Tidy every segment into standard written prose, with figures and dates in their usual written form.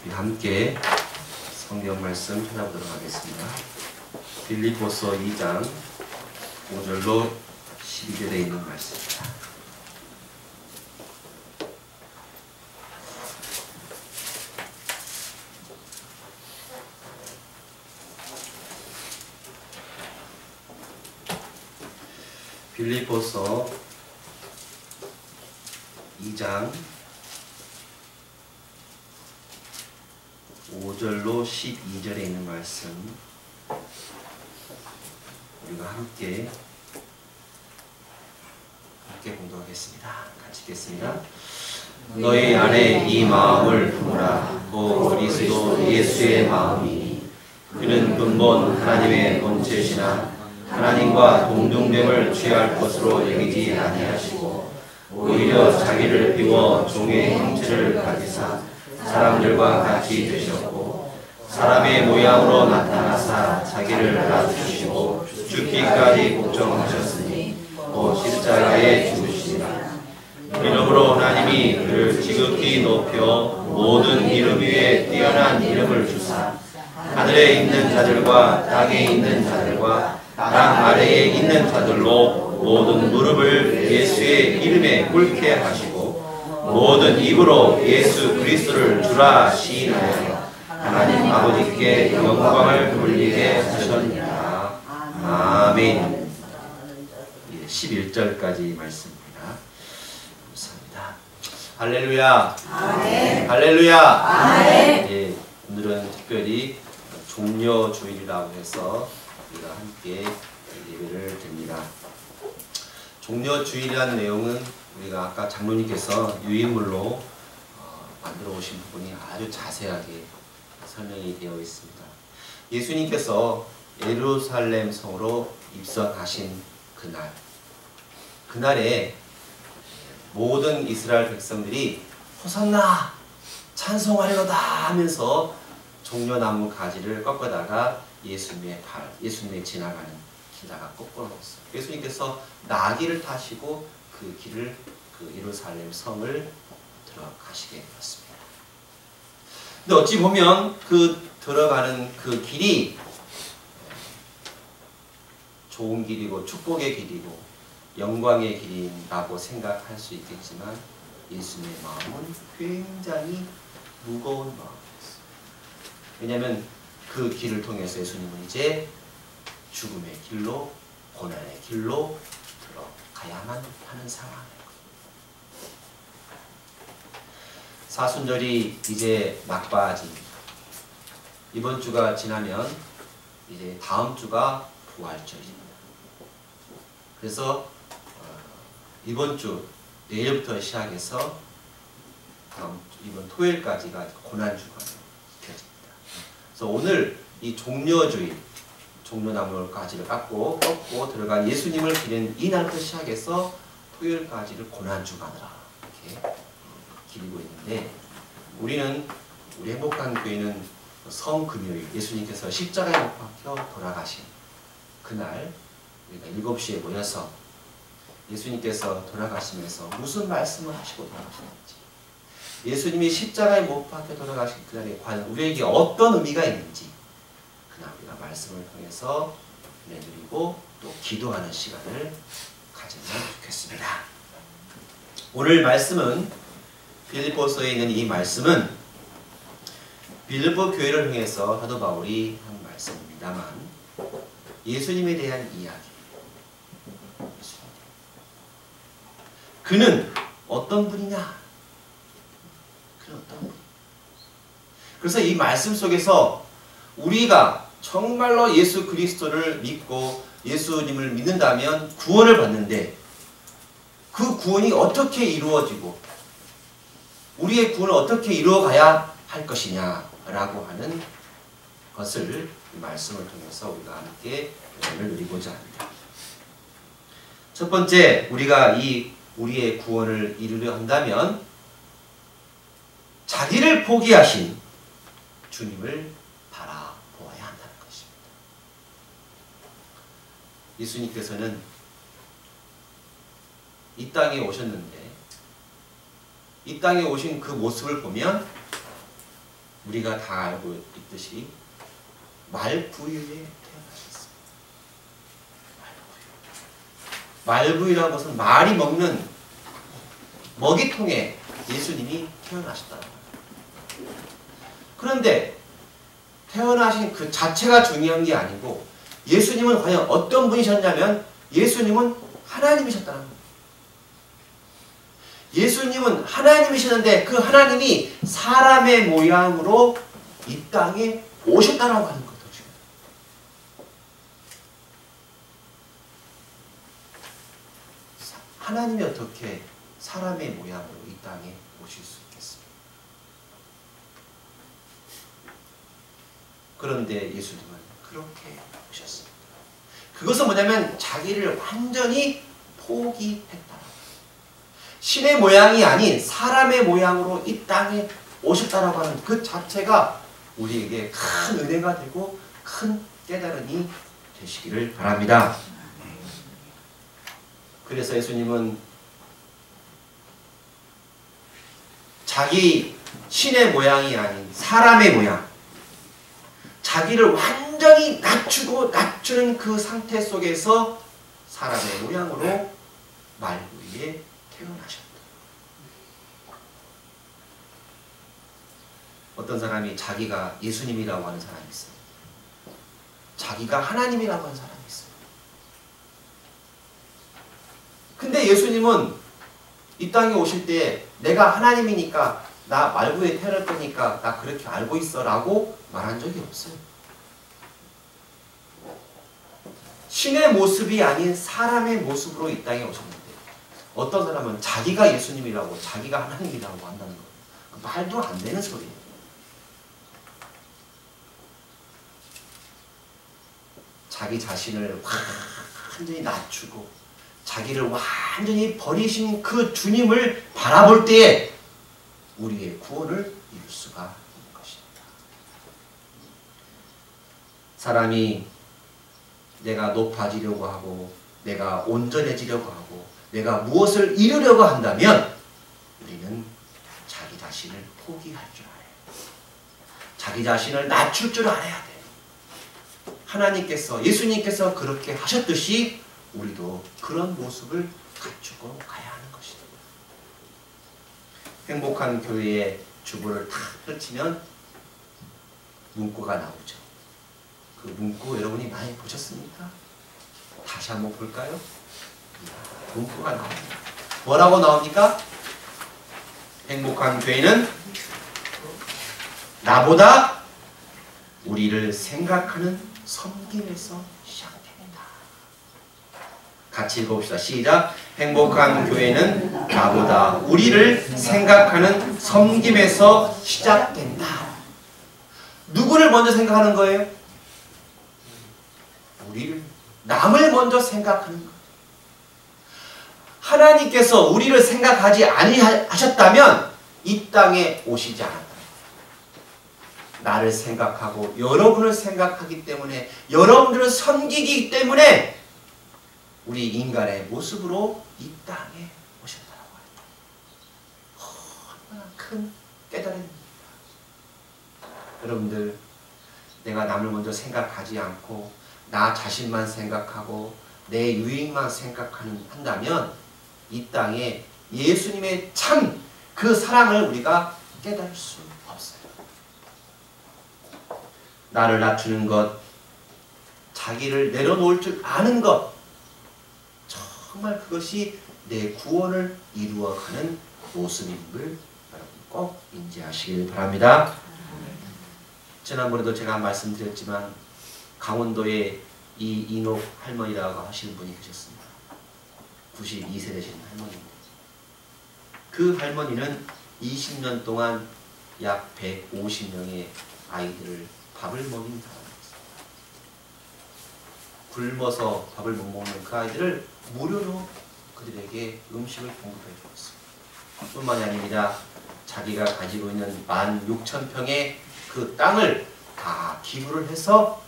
함께 성경 말씀 찾아보도록 하겠습니다. 빌립보서 2장 5절로 12절에 있는 말씀입니다. 빌립보서 2장 5절로 12절에 있는 말씀 우리가 함께 공독하겠습니다. 같이 읽겠습니다. 너희 안에 이 마음을 품으라. 곧 그리스도 예수의 마음이니 그는 근본 하나님의 본체시나 하나님과 동등됨을 취할 것으로 여기지 아니하시고 오히려 자기를 비워 종의 형체를 가지사 사람들과 같이 되셨고 사람의 모양으로 나타나사 자기를 낮추시고 죽기까지 복종하셨으니 곧 십자가에 죽으시니라. 이러므로 하나님이 그를 지극히 높여 모든 이름 위에 뛰어난 이름을 주사 하늘에 있는 자들과 땅에 있는 자들과 땅 아래에 있는 자들로 모든 무릎을 예수의 이름에 꿇게 하시고 모든 입으로 예수 그리스도를 주라 시인하여 하나님 아버지께 영광을 돌리게 하셨느니라. 아멘. 11절까지 말씀입니다. 감사합니다. 할렐루야. 아멘. 할렐루야. 아멘. 예, 오늘은 특별히 종려주일이라고 해서 우리가 함께 예배를 드립니다. 종려주일이라는 내용은 우리가 아까 장로님께서 유인물로 만들어 오신 부분이 아주 자세하게 설명이 되어 있습니다. 예수님께서 예루살렘 성으로 입성하신 그날에 모든 이스라엘 백성들이 호산나 찬송하려다 하면서 종려나무 가지를 꺾어다가 예수님의 지나가는 길다가 꺾어 놓았어요. 예수님께서 나귀를 타시고 그 길을 예루살렘 성을 들어가시게 되었습니다. 근데 어찌 보면 그 들어가는 그 길이 좋은 길이고 축복의 길이고 영광의 길이라고 생각할 수 있겠지만 예수님의 마음은 굉장히 무거운 마음이었어요. 왜냐하면 그 길을 통해서 예수님은 이제 죽음의 길로 고난의 길로 들어가야만 하는 상황이에요. 사순절이 이제 막바지입니다. 이번 주가 지나면 이제 다음 주가 부활절입니다. 그래서 이번 주 내일부터 시작해서 이번 토요일까지가 고난주가 켜집니다. 그래서 오늘 이 종려주일 종려나무 가지를 꺾고 들어간 예수님을 기리는 이날부터 시작해서 토요일까지를 고난주간이라 이렇게 기리고 있는데 우리 행복한 교회는 성금요일 예수님께서 십자가에 못 박혀 돌아가신 그날 우리가 7시에 모여서 예수님께서 돌아가시면서 무슨 말씀을 하시고 돌아가셨는지 예수님이 십자가에 못 박혀 돌아가신 그날에 과연 우리에게 어떤 의미가 있는지 그날 우리가 말씀을 통해서 내드리고 또 기도하는 시간을 가지면 좋겠습니다. 오늘 말씀은 빌립보서에 있는 이 말씀은 빌립보 교회를 통해서 사도 바울이 한 말씀입니다만 예수님에 대한 이야기. 그는 어떤 분이냐? 그는 어떤 분? 그래서 이 말씀 속에서 우리가 정말로 예수 그리스도를 믿고 예수님을 믿는다면 구원을 받는데 그 구원이 어떻게 이루어지고 우리의 구원을 어떻게 이루어가야 할 것이냐라고 하는 것을 이 말씀을 통해서 우리가 함께 은혜를 누리고자 합니다. 첫 번째, 우리가 우리의 구원을 이루려 한다면 자기를 포기하신 주님을 바라보아야 한다는 것입니다. 예수님께서는 이 땅에 오셨는데 이 땅에 오신 그 모습을 보면 우리가 다 알고 있듯이 말부위에 태어나셨어요. 말부위라는 것은 말이 먹는 먹이통에 예수님이 태어나셨다는 거예요. 그런데 태어나신 그 자체가 중요한 게 아니고 예수님은 과연 어떤 분이셨냐면 예수님은 하나님이셨다는 거예요. 예수님은 하나님이셨는데 그 하나님이 사람의 모양으로 이 땅에 오셨다라고 하는 거죠. 하나님이 어떻게 사람의 모양으로 이 땅에 오실 수 있겠습니까? 그런데 예수님은 그렇게 오셨습니다. 그것은 뭐냐면 자기를 완전히 포기했다. 신의 모양이 아닌 사람의 모양으로 이 땅에 오셨다라고 하는 그 자체가 우리에게 큰 은혜가 되고 큰 깨달음이 되시기를 바랍니다. 그래서 예수님은 자기 신의 모양이 아닌 사람의 모양, 자기를 완전히 낮추고 낮추는 그 상태 속에서 사람의 모양으로 말부위에 태어나셨다. 어떤 사람이 자기가 예수님이라고 하는 사람이 있어요. 자기가 하나님이라고 하는 사람이 있어요. 근데 예수님은 이 땅에 오실 때 내가 하나님이니까 나 말부에 태어날 거니까 나 그렇게 알고 있어 라고 말한 적이 없어요. 신의 모습이 아닌 사람의 모습으로 이 땅에 오셨는데 어떤 사람은 자기가 예수님이라고 자기가 하나님이라고 한다는 거예요. 말도 안 되는 소리예요. 자기 자신을 완전히 낮추고 자기를 완전히 버리신 그 주님을 바라볼 때에 우리의 구원을 이룰 수가 있는 것입니다. 사람이 내가 높아지려고 하고 내가 온전해지려고 하고 내가 무엇을 이루려고 한다면 우리는 자기 자신을 포기할 줄 알아야 돼. 자기 자신을 낮출 줄 알아야 돼. 하나님께서 예수님께서 그렇게 하셨듯이 우리도 그런 모습을 갖추고 가야 하는 것입니다. 행복한 교회의 주보를 탁 펼치면 문구가 나오죠. 그 문구 여러분이 많이 보셨습니까? 다시 한번 볼까요? 문구가 나옵니다. 뭐라고 나옵니까? 행복한 교회는 나보다 우리를 생각하는 섬김에서 시작됩니다. 같이 읽어봅시다. 시작. 행복한 교회는 나보다 우리를 생각하는 섬김에서 시작된다. 누구를 먼저 생각하는 거예요? 우리를, 남을 먼저 생각하는 거예요. 하나님께서 우리를 생각하지 아니하셨다면 이 땅에 오시지 않았다. 나를 생각하고 여러분을 생각하기 때문에 여러분들을 섬기기 때문에 우리 인간의 모습으로 이 땅에 오셨다고 합니다. 얼마나 큰 깨달음입니다. 여러분들, 내가 남을 먼저 생각하지 않고 나 자신만 생각하고 내 유익만 한다면 이 땅에 예수님의 참 그 사랑을 우리가 깨달을 수 없어요. 나를 낮추는 것, 자기를 내려놓을 줄 아는 것, 정말 그것이 내 구원을 이루어가는 모습임을 여러분 꼭 인지하시길 바랍니다. 지난번에도 제가 말씀드렸지만 강원도에 이인옥 할머니라고 하시는 분이 계셨습니다. 92세 되신 할머니입니다. 그 할머니는 20년 동안 약 150명의 아이들을 밥을 먹인 사람이었습니다. 굶어서 밥을 못 먹는 그 아이들을 무료로 그들에게 음식을 공급해 주었습니다. 뿐만이 아닙니다. 자기가 가지고 있는 16,000평의 그 땅을 다 기부를 해서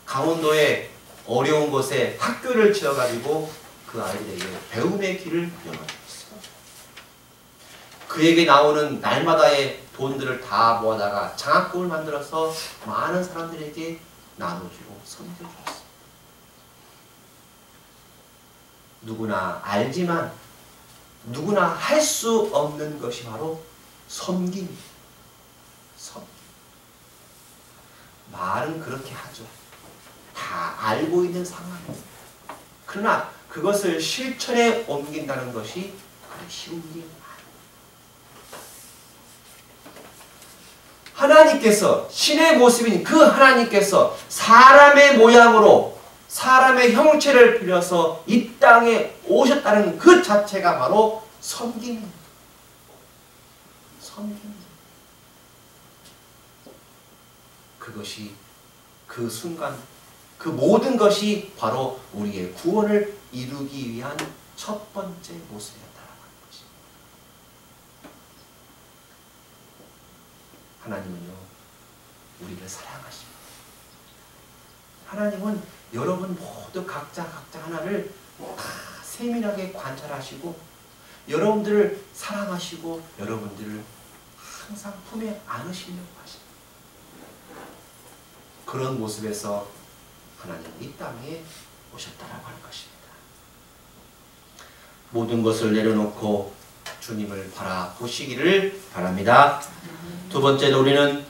강원도의 어려운 곳에 학교를 지어가지고 그 아이들에게 배움의 길을 열어줬어요. 그에게 나오는 날마다의 돈들을 다 모아다가 장학금을 만들어서 많은 사람들에게 나눠주고 섬겨주었어요. 누구나 알지만 누구나 할 수 없는 것이 바로 섬김입니다. 섬김. 말은 그렇게 하죠. 다 알고 있는 상황입니다. 그러나 그것을 실천에 옮긴다는 것이 그리 쉬운 일이 아닙니다. 하나님께서 신의 모습인 그 하나님께서 사람의 모양으로 사람의 형체를 빌려서 이 땅에 오셨다는 그 자체가 바로 섬김입니다. 섬김입니다. 그것이 그 순간 그 모든 것이 바로 우리의 구원을 이루기 위한 첫 번째 모습이었다라는 것입니다. 하나님은요, 우리를 사랑하십니다. 하나님은 여러분 모두 각자 하나를 다 세밀하게 관찰하시고 여러분들을 사랑하시고 여러분들을 항상 품에 안으시려고 하십니다. 그런 모습에서 하나님은 이 땅에 오셨다라고 하는 것입니다. 모든 것을 내려놓고 주님을 바라보시기를 바랍니다. 두 번째로 우리는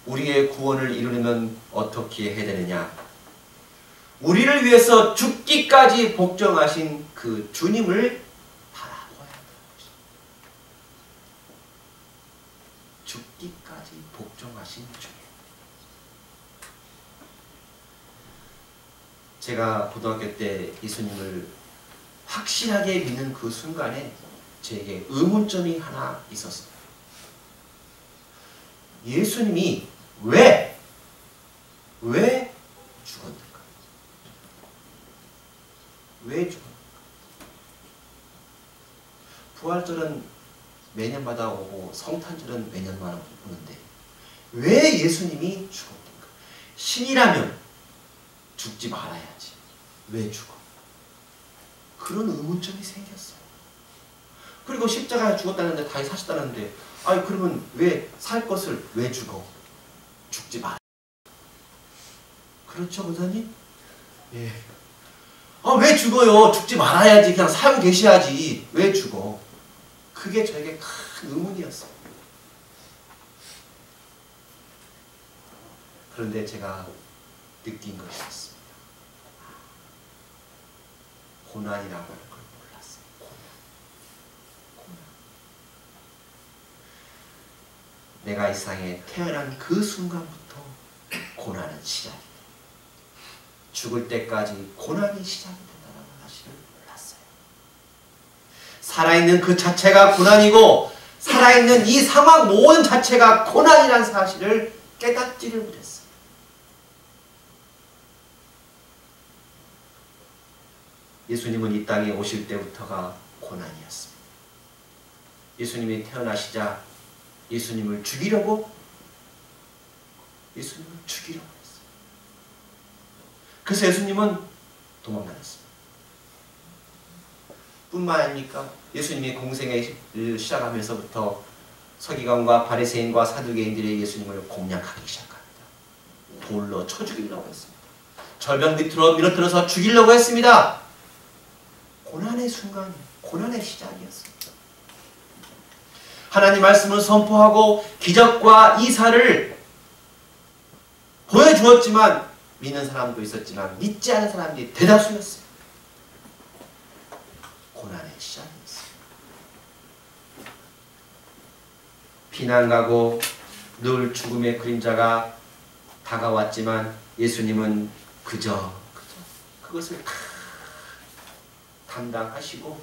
우리의 구원을 이루려면 어떻게 해야 되느냐? 우리를 위해서 죽기까지 복종하신 그 주님을 바라보아야 한다는 것입니다. 죽기까지 복종하신 주님. 제가 고등학교 때 예수님을 확실하게 믿는 그 순간에 제게 의문점이 하나 있었어요. 예수님이 왜 죽었는가? 왜 죽었는가? 부활절은 매년마다 오고 성탄절은 매년마다 오는데 왜 예수님이 죽었는가? 신이라면 죽지 말아야지. 왜 죽어? 그런 의문점이 생겼어요. 그리고 십자가에 죽었다는데 다시 사셨다는데 아니 그러면 왜 살 것을 왜 죽어? 죽지 마. 그렇죠, 권사님? 예. 왜 죽어요? 죽지 말아야지. 그냥 살고 계셔야지. 왜 죽어? 그게 저에게 큰 의문이었어요. 그런데 제가 느낀 것이 있습니다. 고난이라고 하는 걸 몰랐어요. 고난. 내가 이 세상에 태어난 그 순간부터 고난은 시작이다. 죽을 때까지 고난이 시작이 된다는 사실을 몰랐어요. 살아있는 그 자체가 고난이고 살아있는 이 상황 모든 자체가 고난이라는 사실을 깨닫지를 못했어요. 예수님은 이 땅에 오실 때부터가 고난이었습니다. 예수님이 태어나시자 예수님을 죽이려고 했어요. 그래서 예수님은 도망다녔습니다. 뿐만 아닙니까? 예수님이 공생을 시작하면서부터 서기관과 바리새인과 사두개인들이 예수님을 공략하기 시작합니다. 돌로 쳐 죽이려고 했습니다. 절벽 밑으로 밀어들어서 죽이려고 했습니다. 고난의 순간이에요. 고난의 시작이었습니다. 하나님 말씀을 선포하고 기적과 이사를 보여주었지만 믿는 사람도 있었지만 믿지 않은 사람들이 대다수였습니다. 고난의 시작이었습니다. 비난가고 늘 죽음의 그림자가 다가왔지만 예수님은 그저 그것을 감당하시고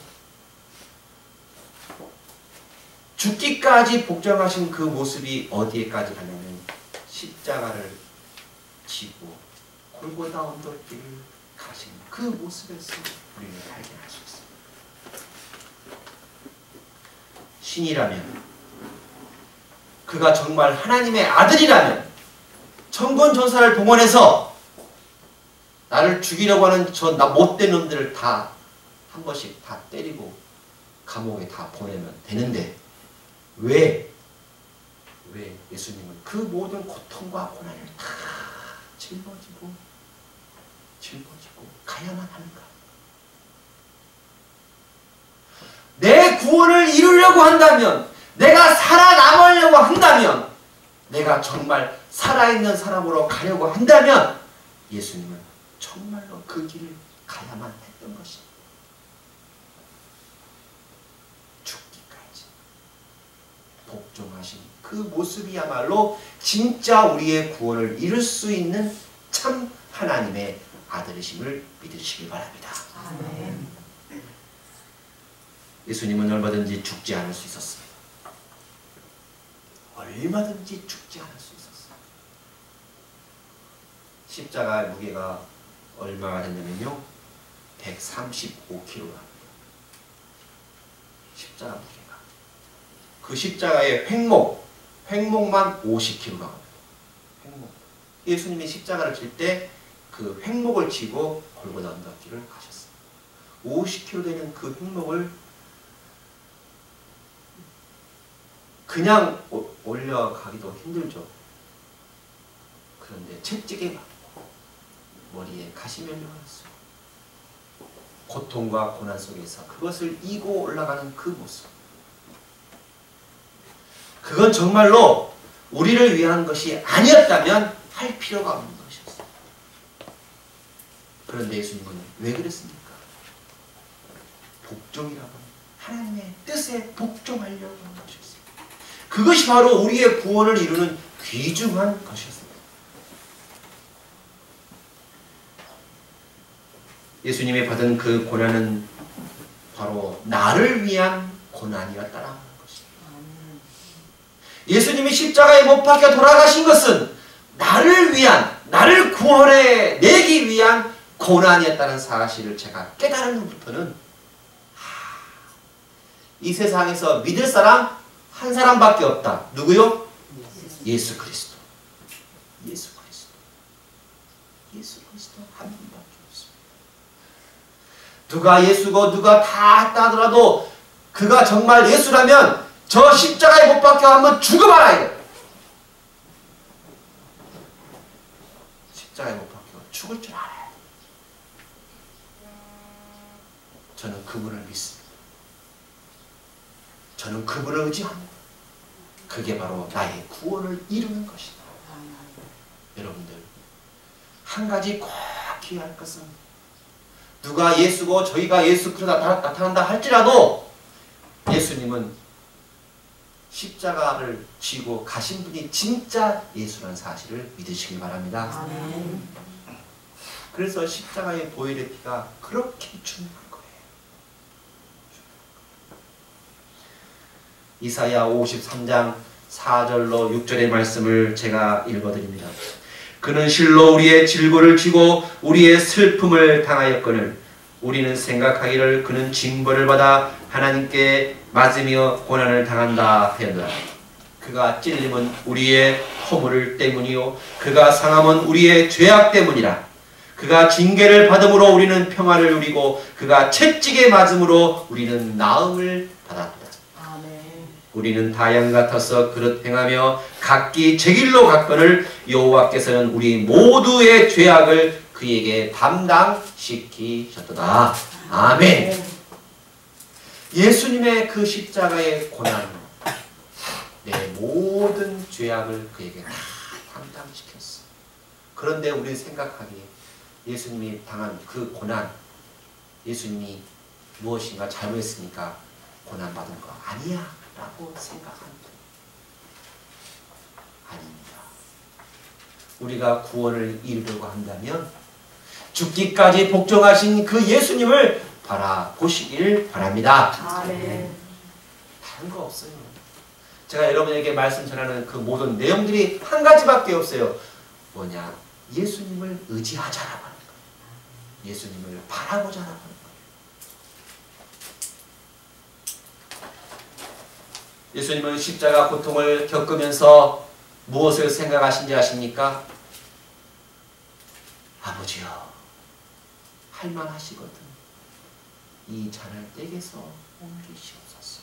죽기까지 복종하신 그 모습이 어디에까지 가냐면 십자가를 지고 골고다 언덕길을 가신 그 모습에서 우리는 발견할 수 있습니다. 신이라면 그가 정말 하나님의 아들이라면 천군 천사를 동원해서 나를 죽이려고 하는 저 못된 놈들을 다 한 번씩 다 때리고 감옥에 다 보내면 되는데 왜 예수님은 그 모든 고통과 고난을 다 짊어지고 가야만 하는가? 내 구원을 이루려고 한다면, 내가 살아남으려고 한다면, 내가 정말 살아있는 사람으로 가려고 한다면 예수님은 정말로 그 길을 가야만 했던 것입니다. 죽기까지 복종하신 그 모습이야말로 진짜 우리의 구원을 이룰 수 있는 참 하나님의 아들이심을 믿으시기 바랍니다. 아멘. 예수님은 얼마든지 죽지 않을 수 있었습니다. 얼마든지 죽지 않을 수 있었어요. 십자가의 무게가 얼마가 됐냐면요, 135kg랍니다. 십자가 무게가. 그 십자가의 횡목만 50kg랍니다. 횡목. 예수님이 십자가를 칠 때 그 횡목을 치고 골고다 언덕길을 가셨어요. 50kg 되는 그 횡목을 그냥 올려가기도 힘들죠. 그런데 채찍에 맞고 머리에 가시면류하였어요. 고통과 고난 속에서 그것을 이고 올라가는 그 모습, 그건 정말로 우리를 위한 것이 아니었다면 할 필요가 없는 것이었어요. 그런데 예수님은 왜 그랬습니까? 복종이라고 하나님의 뜻에 복종하려고 하는 것이었어요. 그것이 바로 우리의 구원을 이루는 귀중한 것이었습니다. 예수님이 받은 그 고난은 바로 나를 위한 고난이었다라는 것입니다. 예수님이 십자가에 못 박혀 돌아가신 것은 나를 위한, 나를 구원해 내기 위한 고난이었다는 사실을 제가 깨달은 후부터는 이 세상에서 믿을 사람 한 사람밖에 없다. 누구요? 예수 그리스도. 예수 그리스도. 예수 그리스도 한 분밖에 없습니다. 누가 예수고 누가 다 했다 하더라도 그가 정말 예수라면 저 십자가에 못 박혀 한번 죽어봐라. 십자가에 못 박혀 죽을 줄 알아요. 저는 그분을 믿습니다. 저는 그분을 의지합니다. 그게 바로 나의 구원을 이루는 것이다. 여러분들, 한 가지 꼭 기억할 것은, 누가 예수고 저희가 예수 그리스도 나타난다 할지라도 예수님은 십자가를 쥐고 가신 분이 진짜 예수라는 사실을 믿으시기 바랍니다. 아멘. 그래서 십자가의 보혈의 피가 그렇게 중요한 거예요. 이사야 53장 4절로 6절의 말씀을 제가 읽어드립니다. 그는 실로 우리의 질고를 지고 우리의 슬픔을 당하였거늘 우리는 생각하기를 그는 징벌을 받아 하나님께 맞으며 고난을 당한다 하였노라. 그가 찔림은 우리의 허물 때문이요 그가 상함은 우리의 죄악 때문이라. 그가 징계를 받음으로 우리는 평안을 누리고 그가 채찍에 맞음으로 우리는 나음을 받았다. 우리는 다 양 같아서 그릇 행하며 각기 제 길로 갔거늘 여호와께서는 우리 모두의 죄악을 그에게 담당시키셨도다. 아멘. 예수님의 그 십자가의 고난, 내 모든 죄악을 그에게 다 담당시켰어. 그런데 우리는 생각하기에 예수님이 당한 그 고난, 예수님이 무엇인가 잘못했으니까 고난받은 거 아니야 라고 생각합니다. 아닙니다. 우리가 구원을 이루려고 한다면 죽기까지 복종하신 그 예수님을 바라보시길 바랍니다. 아멘. 다른 거 없어요. 제가 여러분에게 말씀 전하는 그 모든 내용들이 한 가지밖에 없어요. 뭐냐? 예수님을 의지하자라고 하는 거예요. 예수님을 바라보자라고 하는 거예요. 예수님은 십자가 고통을 겪으면서 무엇을 생각하신지 아십니까? 아버지여, 할만하시거든 이 잔을 내게서 옮기시옵소서.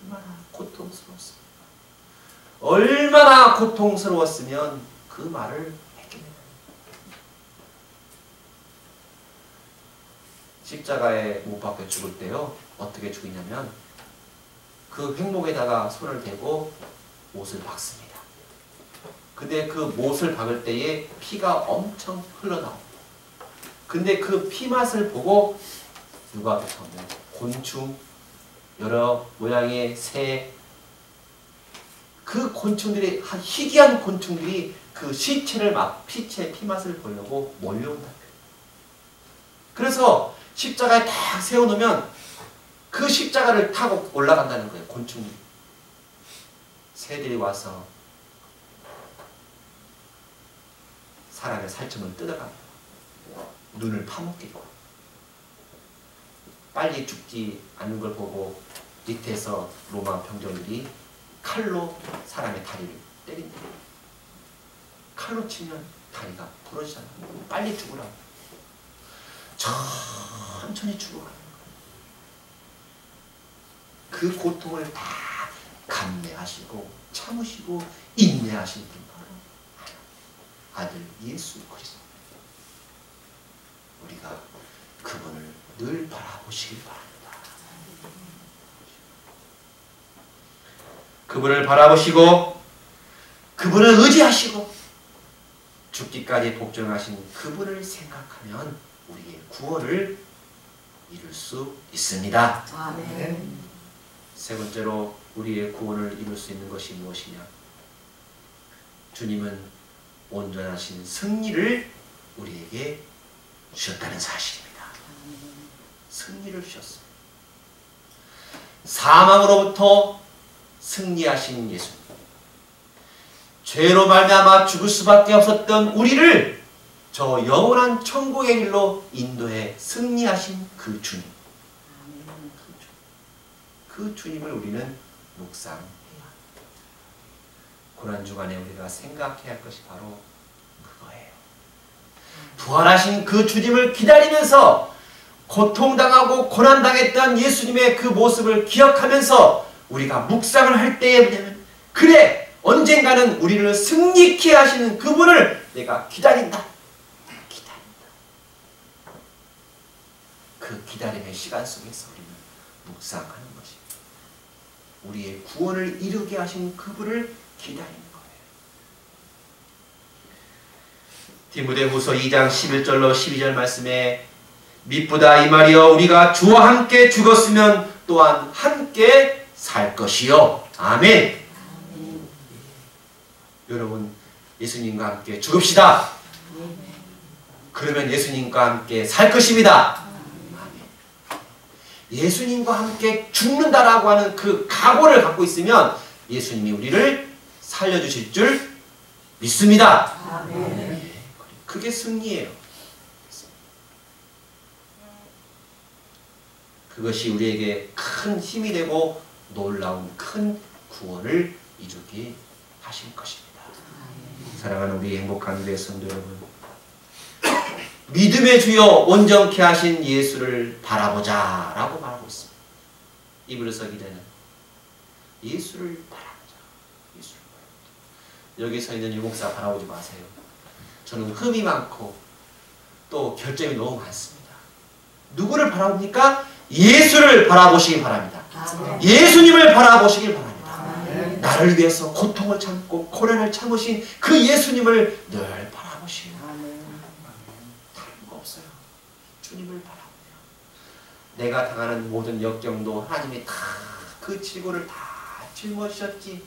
얼마나 고통스러웠습니까? 얼마나 고통스러웠으면 그 말을 했겠느냐. 십자가에 못 박혀 죽을 때요, 어떻게 죽이냐면 그 횡목에다가 손을 대고 못을 박습니다. 근데 그 못을 박을 때에 피가 엄청 흘러나옵니다. 근데 그 피 맛을 보고 누가 붙었냐면 곤충, 여러 모양의 새, 그 곤충들이, 희귀한 곤충들이 그 시체를 피체 피맛을 보려고 몰려온다. 그래서 십자가에 딱 세워놓으면 그 십자가를 타고 올라간다는 거예요. 곤충이. 새들이 와서 사람의 살점을 뜯어갑니다. 눈을 파먹기도. 빨리 죽지 않는 걸 보고 밑에서 로마 병정들이 칼로 사람의 다리를 때린다. 칼로 치면 다리가 부러지잖아. 빨리 죽으라고. 천천히 죽어가는 거예요. 그 고통을 다 감내하시고 참으시고 인내하신 분 바로 아들 예수 그리스도. 우리가 그분을 늘 바라보시길 바랍니다. 그분을 바라보시고 그분을 의지하시고 죽기까지 복종하신 그분을 생각하면 우리의 구원을 이룰 수 있습니다. 아멘. 세 번째로 우리의 구원을 이룰 수 있는 것이 무엇이냐? 주님은 온전하신 승리를 우리에게 주셨다는 사실입니다. 승리를 주셨어요. 사망으로부터 승리하신 예수님. 죄로 말미암아 죽을 수밖에 없었던 우리를 저 영원한 천국의 길로 인도해 승리하신 그 주님. 그 주님을 우리는 묵상해야 합니다. 고난주간에 우리가 생각해야 할 것이 바로 그거예요. 부활하신 그 주님을 기다리면서 고통당하고 고난당했던 예수님의 그 모습을 기억하면서 우리가 묵상을 할 때에 뭐냐면, 그래! 언젠가는 우리를 승리케 하시는 그분을 내가 기다린다. 기다린다. 그 기다림의 시간 속에서 우리는 묵상하는 것입니다. 우리의 구원을 이루게 하신 그분을 기다리는 거예요. 디모데후서 2장 11절로 12절 말씀에 미쁘다 이 말이여 우리가 주와 함께 죽었으면 또한 함께 살 것이요. 아멘. 여러분, 예수님과 함께 죽읍시다. 그러면 예수님과 함께 살 것입니다. 예수님과 함께 죽는다라고 하는 그 각오를 갖고 있으면 예수님이 우리를 살려주실 줄 믿습니다. 아멘. 그게 승리예요. 그것이 우리에게 큰 힘이 되고 놀라운 큰 구원을 이루게 하실 것입니다. 사랑하는 우리 행복한 교회 성도 여러분, 믿음의 주여 온전케 하신 예수를 바라보자 라고 말하고 있습니다. 이브리서 기자는 예수를 바라보자. 예수를 바라보자. 여기 서 있는 유목사 바라보지 마세요. 저는 흠이 많고 또 결점이 너무 많습니다. 누구를 바라봅니까? 예수를 바라보시기 바랍니다. 아멘. 예수님을 바라보시길 바랍니다. 아멘. 나를 위해서 고통을 참고 고난을 참으신 그 예수님을 늘 바라보시고 다른 거 없어요. 주님을 바라보며 내가 당하는 모든 역경도 하나님이 다 그 질고를 다 짊어지셨지.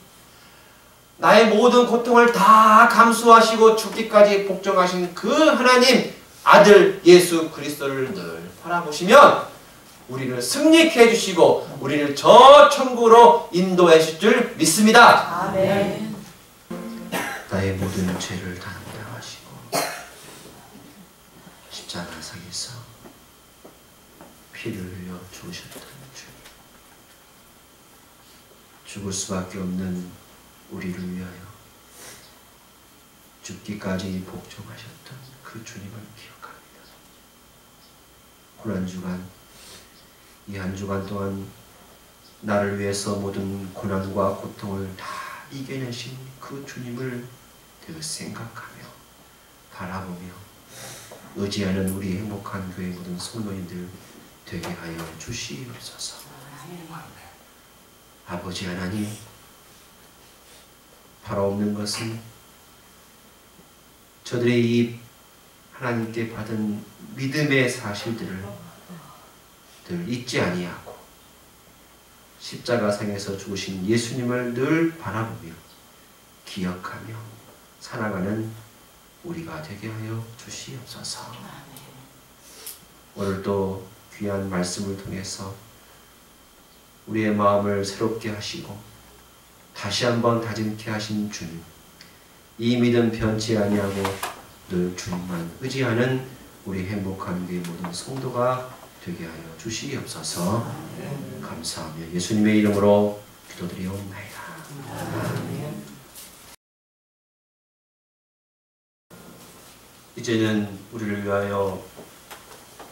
나의 모든 고통을 다 감수하시고 죽기까지 복종하신 그 하나님 아들 예수 그리스도를 늘 바라보시면 우리를 승리케 해주시고 우리를 저 천국으로 인도해 주실 줄 믿습니다. 아멘. 나의 모든 죄를 담당하시고 십자가상에서 피를 흘려 죽으셨던 주님, 죽을 수밖에 없는 우리를 위하여 죽기까지 복종하셨던 그 주님을 기억합니다. 고난주간, 이 한 주간 동안 나를 위해서 모든 고난과 고통을 다 이겨내신 그 주님을 늘 생각하며 바라보며 의지하는 우리 행복한 교회 모든 성도님들 되게 하여 주시옵소서. 아버지 하나님, 바로 없는 것은 저들의 이 하나님께 받은 믿음의 사실들을 늘 잊지 아니하고 십자가상에서 죽으신 예수님을 늘 바라보며 기억하며 살아가는 우리가 되게 하여 주시옵소서. 오늘도 귀한 말씀을 통해서 우리의 마음을 새롭게 하시고 다시 한번 다짐케 하신 주님, 이 믿음 변치 아니하고 늘 주님만 의지하는 우리 행복한 교회 모든 성도가 되게 하여 주시옵소서. 감사하며 예수님의 이름으로 기도드리옵나이다. 이제는 우리를 위하여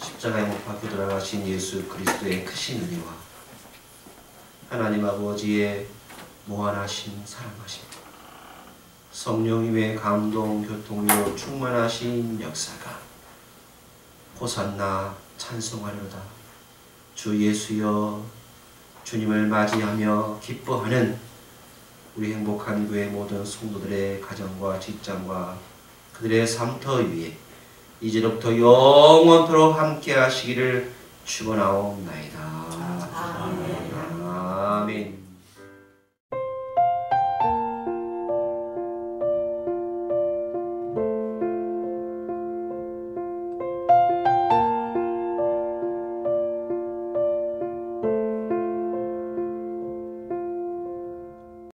십자가에 못 박혀 돌아가신 예수 그리스도의 크신 은혜와 하나님 아버지의 무한하신 사랑하심, 성령님의 감동 교통으로 충만하신 역사가 호산나 찬송하려다 주 예수여 주님을 맞이하며 기뻐하는 우리 행복한 교회 모든 성도들의 가정과 직장과 그들의 삶터 위에 이제로부터 영원토록 함께 하시기를 축원하옵나이다.